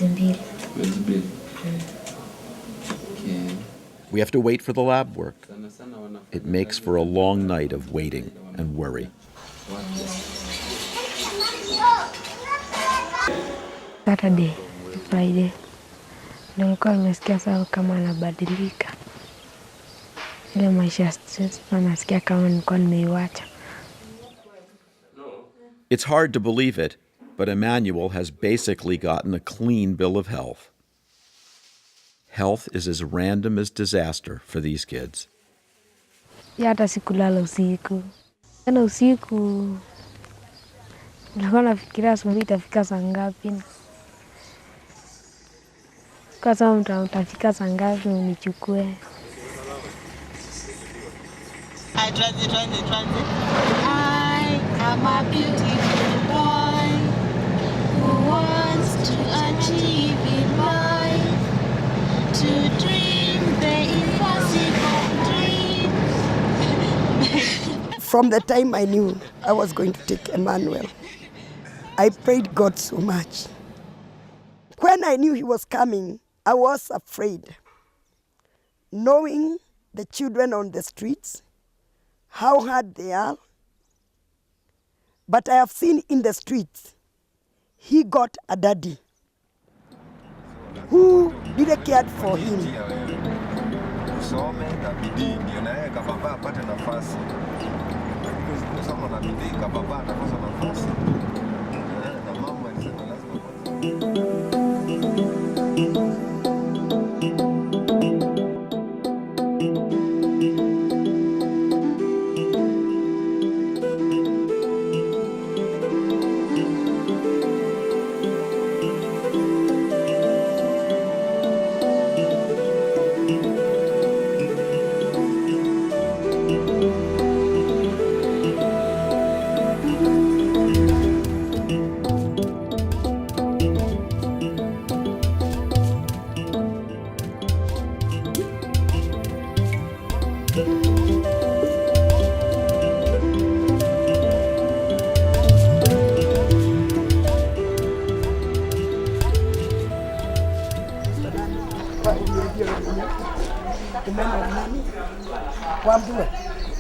mbili. We have to wait for the lab work. It makes for a long night of waiting and worry. Saturday, Friday. Nilikuwa nimesikia sana kama anabadilika. Ile maisha ya stress nasikia kama nilikuwa nimeiacha. It's hard to believe it, but Emmanuel has basically gotten a clean bill of health. Health is as random as disaster for these kids. Hata sikulala usiku. Tena usiku nilikuwa nafikiria asubuhi itafika saa ngapi. Kwa sababu mtafika saa ngapi unichukue. Transit. I am a beautiful boy who wants to achieve in life, to dream the impossible dream. From the time I knew I was going to take Emmanuel, I prayed God so much. When I knew he was coming, I was afraid, knowing the children on the streets, how hard they are. But I have seen in the streets, he got a daddy who really cared for him.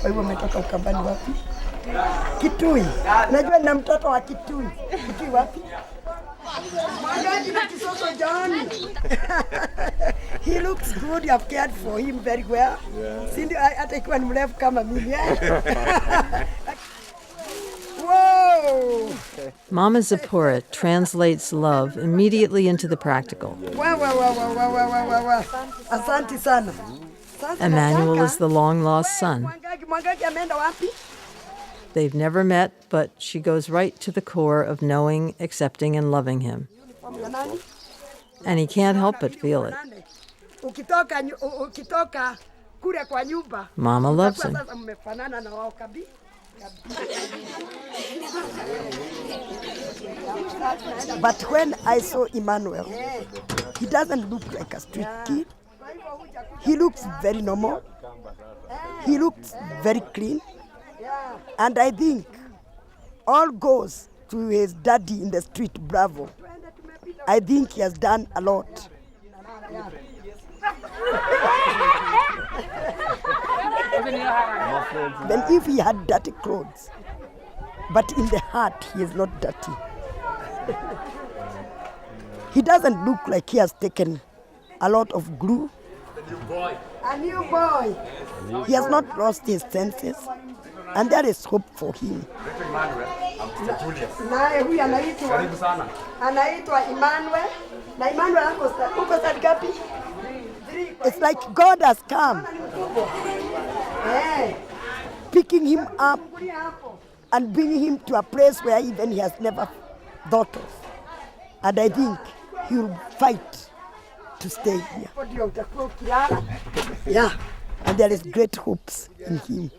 Kwa hivyo umetoka Ukambani wapi? Kitui. Najua na mtoto wa Kitui. Kitui wapi? Mwangaji na Kisoso John. He looks good. You have cared for him very well. Sindi hata ikiwa ni mrefu kama mimi. Whoa! Mama Zipporah translates love immediately into the practical. Wow. Asante sana. Emmanuel is the long-lost son. They've never met, but she goes right to the core of knowing, accepting, and loving him. And he can't help but feel it. Mama loves him. But when I saw Emmanuel, he doesn't look like a street kid. He looks very normal. He looks very clean. And I think all goes to his daddy in the street, Bravo. I think he has done a lot. Then if he had dirty clothes, but in the heart he is not dirty. He doesn't look like he has taken a lot of glue. A new boy. He has not lost his senses, and there is hope for him. Naye huyu anaitwa Emmanuel. Na Emmanuel uko stadi gapi? It's like God has come, picking him up and bringing him to a place where even he has never thought of. And I think he will fight to stay here. Yeah, and there is great hopes in him.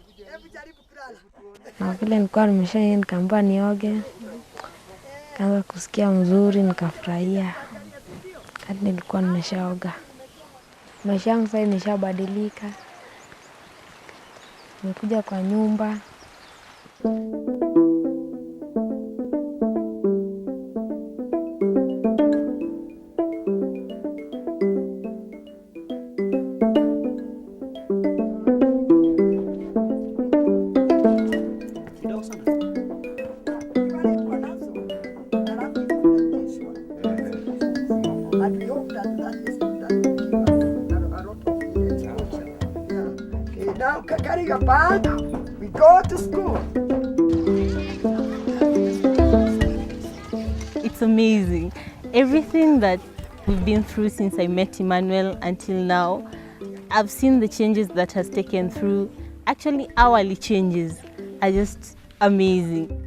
Na vile nilikuwa nikaambiwa nioge. Kaanza kusikia mzuri nikafurahia. Hadi nilikuwa nimeshaoga. Maisha yangu sasa imeshabadilika. Nimekuja kwa nyumba. carry your bag. We go to school. It's amazing. Everything that we've been through since I met Emmanuel until now, I've seen the changes that has taken through. Actually, hourly changes are just amazing.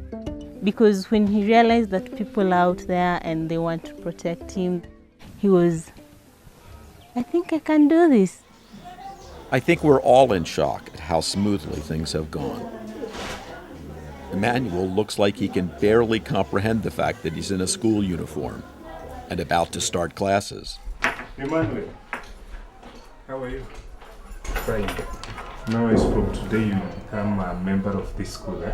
Because when he realized that people are out there and they want to protect him, he was, I think I can do this. I think we're all in shock at how smoothly things have gone. Emmanuel looks like he can barely comprehend the fact that he's in a school uniform and about to start classes. Emmanuel, how are you? Fine. Now is from today you become a member of this school, eh?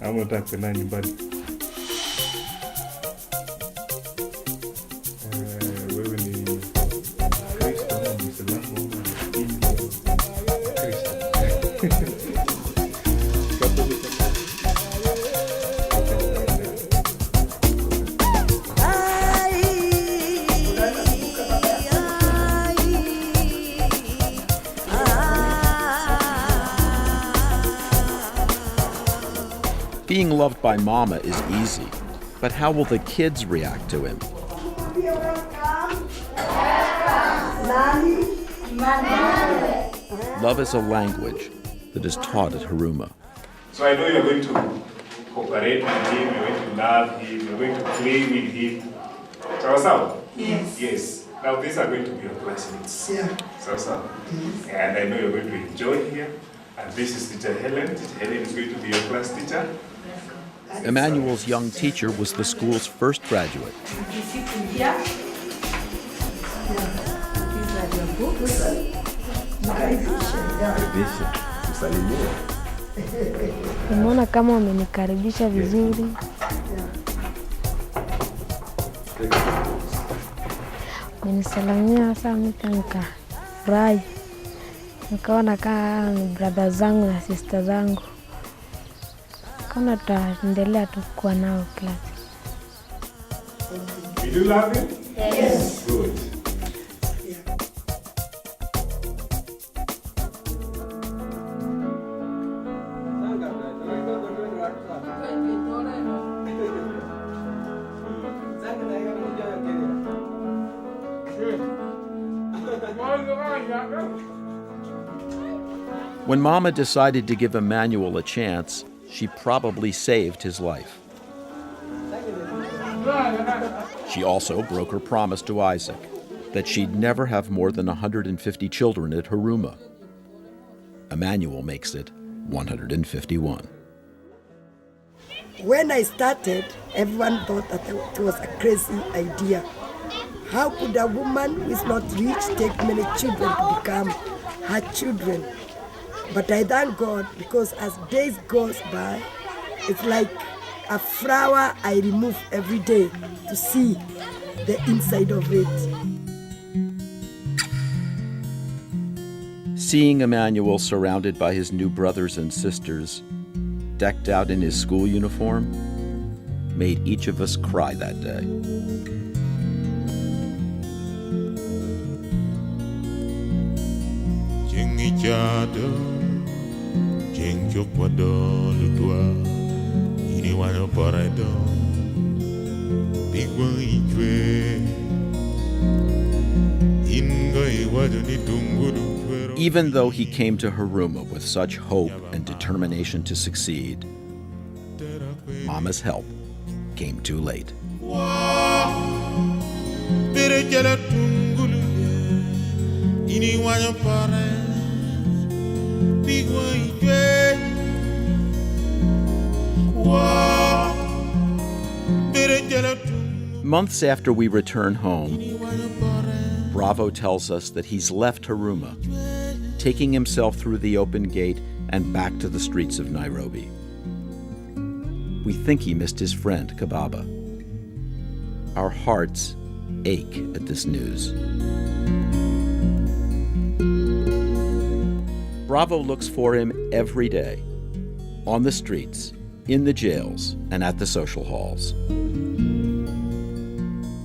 I'm not talking anybody. Wewe ni Kristo au Muislamu? Kristo. Being loved by Mama is easy, but how will the kids react to him? Love is a language that is taught at Huruma. So I know you're going to cooperate with him, you're going to love him, you're going to play with him. Sawa? Yes. Yes. Now these are going to be your classmates. Yeah. Sawa? And I know you're going to enjoy here. And this is Teacher Helen. Teacher Helen is going to be your class teacher. Emmanuel's young teacher was the school's first graduate. Nimeona kama wamenikaribisha vizuri. Wamenisalamia, sasa mimi nikafurahi. Nikaona kama ni brother zangu na sister zangu. Kana tutaendelea tu kuwa nao class. Did you love him? Yes. Good. When Mama decided to give Emmanuel a chance, she probably saved his life. She also broke her promise to Isaac that she'd never have more than 150 children at Huruma. Emmanuel makes it 151. When I started, everyone thought that it was a crazy idea. How could a woman who is not rich take many children to become her children? But I thank God because as days goes by, it's like a flower I remove every day to see the inside of it. Seeing Emmanuel surrounded by his new brothers and sisters, decked out in his school uniform, made each of us cry that day. Even though he came to Huruma with such hope and determination to succeed, Mama's help came too late. Months after we return home, Bravo tells us that he's left Huruma, taking himself through the open gate and back to the streets of Nairobi. We think he missed his friend, Kababa. Our hearts ache at this news. Bravo looks for him every day, on the streets, in the jails, and at the social halls.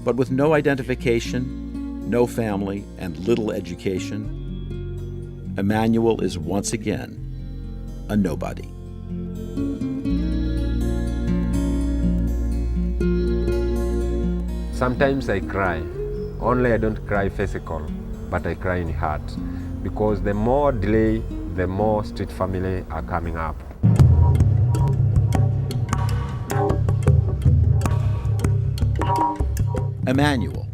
But with no identification, no family, and little education, Emmanuel is once again a nobody. Sometimes I cry. Only I don't cry physical, but I cry in heart. Because the more delay, the more street family are coming up. Emmanuel,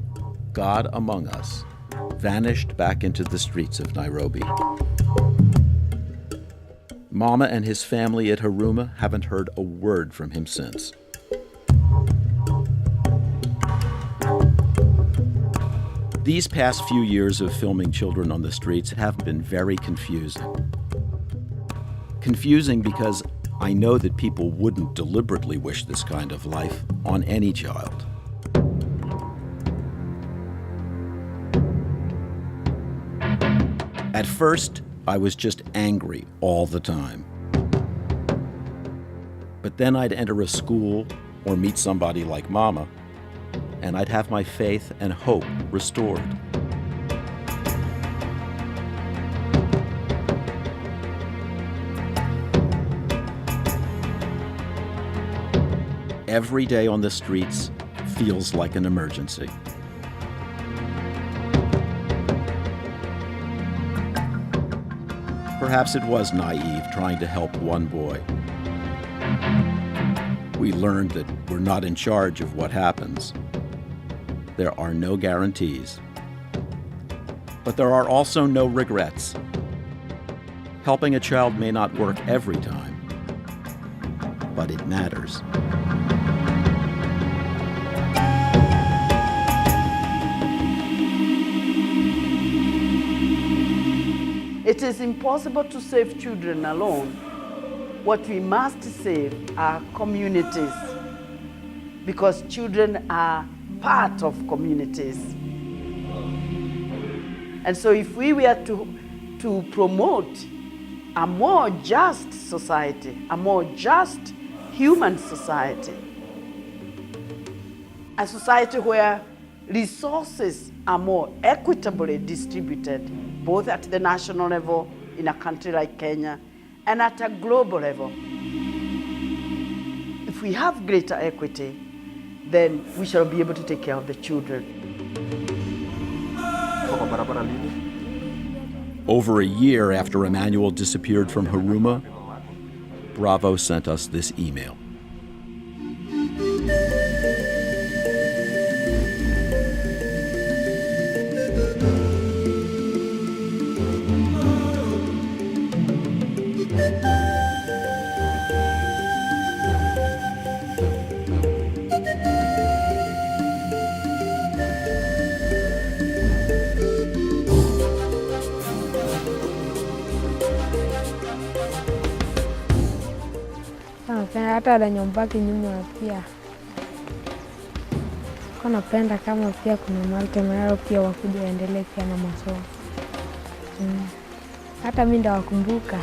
God among us, vanished back into the streets of Nairobi. Mama and his family at Huruma haven't heard a word from him since. These past few years of filming children on the streets have been very confusing. Confusing because I know that people wouldn't deliberately wish this kind of life on any child. At first, I was just angry all the time. But then I'd enter a school or meet somebody like Mama, and I'd have my faith and hope restored. Every day on the streets feels like an emergency. Perhaps it was naive trying to help one boy. We learned that we're not in charge of what happens. There are no guarantees. But there are also no regrets. Helping a child may not work every time, but it matters. It is impossible to save children alone. What we must save are communities, because children are part of communities. And so if we were to promote a more just society, a more just human society, a society where resources are more equitably distributed, both at the national level in a country like Kenya and at a global level. If we have greater equity, then we shall be able to take care of the children. Over a year after Emmanuel disappeared from Huruma, Bravo sent us this email. Hata na nyumbaki nyuma pia. Kwa napenda kama pia kuna mahali pia wakuja waendelee pia na masomo. Hata mimi ndawakumbuka.